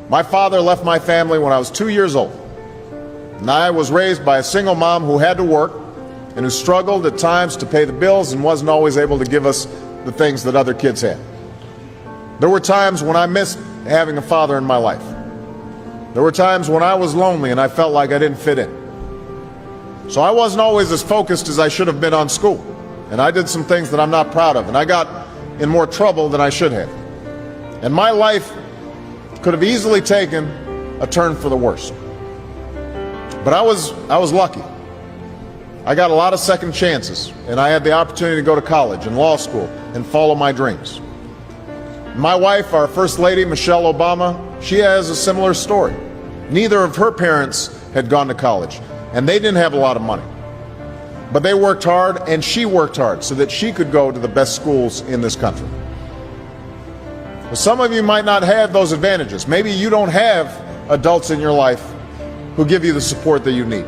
My father left my family when I was 2 years old, and I was raised by a single mom who had to work and who struggled at times to pay the bills and wasn't always able to give us the things that other kids had. There were times when I missed having a father in my life. There were times when I was lonely and I felt like I didn't fit in. So I wasn't always as focused as I should have been on school, and I did some things that I'm not proud of, and I got in more trouble than I should have. And my life could have easily taken a turn for the worse. But I was lucky. I got a lot of second chances, and I had the opportunity to go to college and law school and follow my dreams. My wife, our First Lady, Michelle Obama, she has a similar story. Neither of her parents had gone to college, and they didn't have a lot of money. But they worked hard, and she worked hard so that she could go to the best schools in this country. But some of you might not have those advantages. Maybe you don't have adults in your life who give you the support that you need.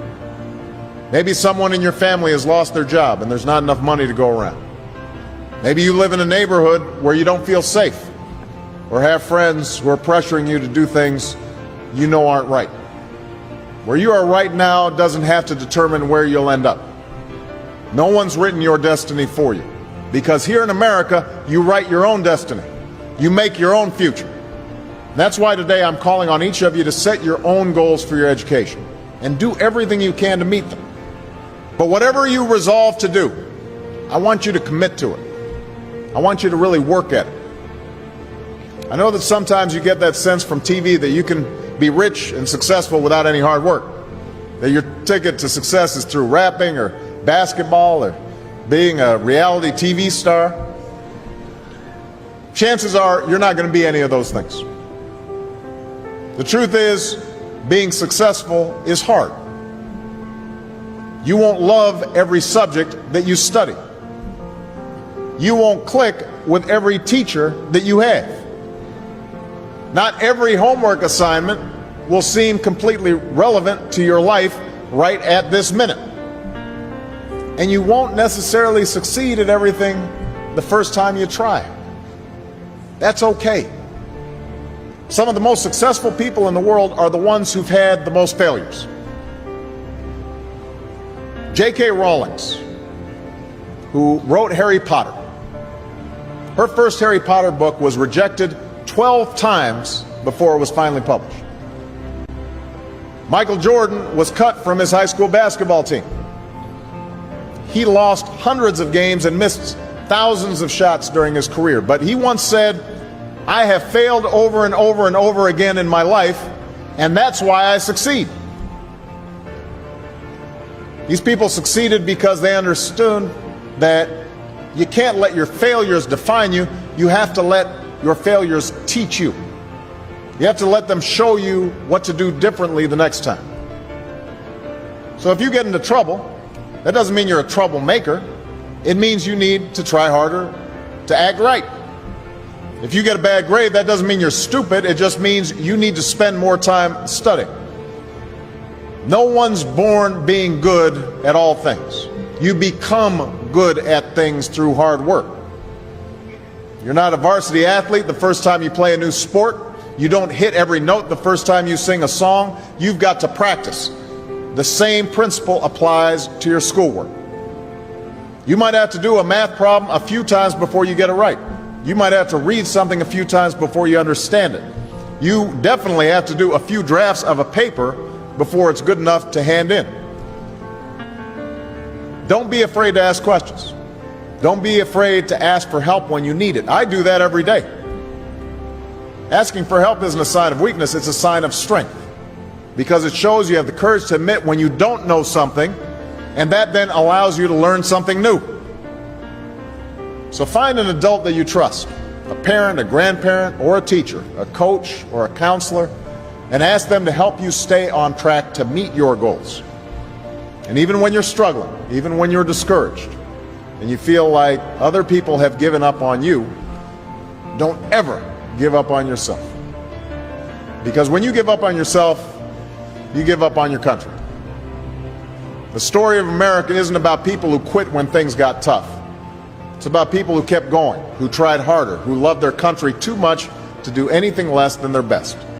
Maybe someone in your family has lost their job and there's not enough money to go around. Maybe you live in a neighborhood where you don't feel safe or have friends who are pressuring you to do things you know aren't right. Where you are right now doesn't have to determine where you'll end up. No one's written your destiny for you, because here in America, you write your own destiny. You make your own future. That's why today I'm calling on each of you to set your own goals for your education and do everything you can to meet them. But whatever you resolve to do, I want you to commit to it. I want you to really work at it. I know that sometimes you get that sense from TV that you can be rich and successful without any hard work, that your ticket to success is through rapping or basketball or being a reality TV star. Chances are you're not going to be any of those things. The truth is, being successful is hard. You won't love every subject that you study. You won't click with every teacher that you have. Not every homework assignment will seem completely relevant to your life right at this minute. And you won't necessarily succeed at everything the first time you try. That's okay. Some of the most successful people in the world are the ones who've had the most failures. J.K. Rowling, who wrote Harry Potter, her first Harry Potter book was rejected 12 times before it was finally published. Michael Jordan was cut from his high school basketball team. He lost hundreds of games and missed thousands of shots during his career, but he once said, "I have failed over and over and over again in my life, and that's why I succeed." These people succeeded because they understood that you can't let your failures define you. You have to let your failures teach you. You have to let them show you what to do differently the next time. So if you get into trouble, that doesn't mean you're a troublemaker. It means you need to try harder to act right. If you get a bad grade, that doesn't mean you're stupid. It just means you need to spend more time studying. No one's born being good at all things. You become good at things through hard work. You're not a varsity athlete the first time you play a new sport. You don't hit every note the first time you sing a song. You've got to practice. The same principle applies to your schoolwork. You might have to do a math problem a few times before you get it right. You might have to read something a few times before you understand it. You definitely have to do a few drafts of a paper before it's good enough to hand in. Don't be afraid to ask questions. Don't be afraid to ask for help when you need it. I do that every day. Asking for help isn't a sign of weakness, it's a sign of strength, because it shows you have the courage to admit when you don't know something, and that then allows you to learn something new. So find an adult that you trust, a parent, a grandparent, or a teacher, a coach, or a counselor, and ask them to help you stay on track to meet your goals. And even when you're struggling, even when you're discouraged, and you feel like other people have given up on you, don't ever give up on yourself. Because when you give up on yourself, you give up on your country. The story of America isn't about people who quit when things got tough. It's about people who kept going, who tried harder, who loved their country too much to do anything less than their best.